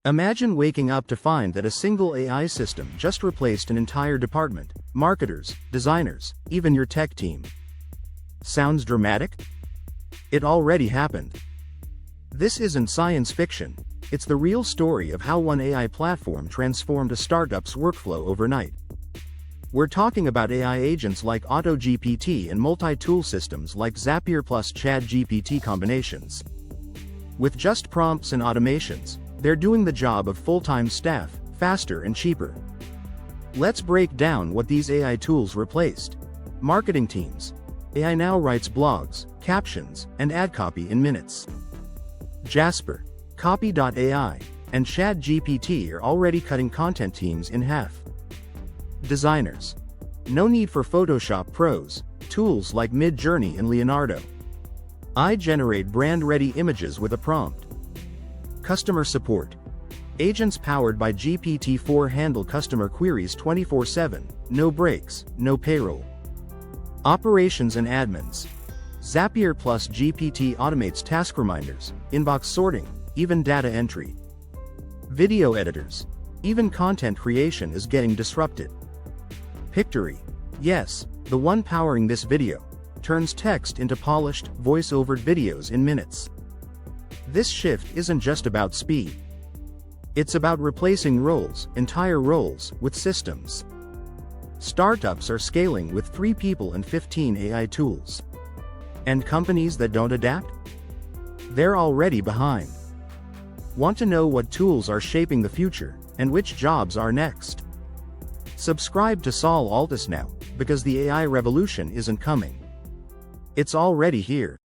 Imagine waking up to find that a single AI system just replaced an entire department, marketers, designers, even your tech team. Sounds dramatic? It already happened. This isn't science fiction, it's the real story of how one AI platform transformed a startup's workflow overnight. We're talking about AI agents like AutoGPT and multi-tool systems like Zapier plus ChatGPT combinations. With just prompts and automations, they're doing the job of full-time staff, faster and cheaper. Let's break down what these AI tools replaced. Marketing teams. AI now writes blogs, captions, and ad copy in minutes. Jasper, Copy.ai, and ChatGPT are already cutting content teams in half. Designers. No need for Photoshop pros, tools like MidJourney and Leonardo. I generate brand-ready images with a prompt. Customer support. Agents powered by GPT-4 handle customer queries 24/7, no breaks, no payroll. Operations and admins. Zapier plus GPT automates task reminders, inbox sorting, even data entry. Video editors. Even content creation is getting disrupted. Pictory. Yes, the one powering this video, turns text into polished, voice-over videos in minutes. This shift isn't just about speed. It's about replacing roles, entire roles, with systems. Startups are scaling with 3 people and 15 AI tools. And companies that don't adapt? They're already behind. Want to know what tools are shaping the future, and which jobs are next? Subscribe to SolAltis now, because the AI revolution isn't coming. It's already here.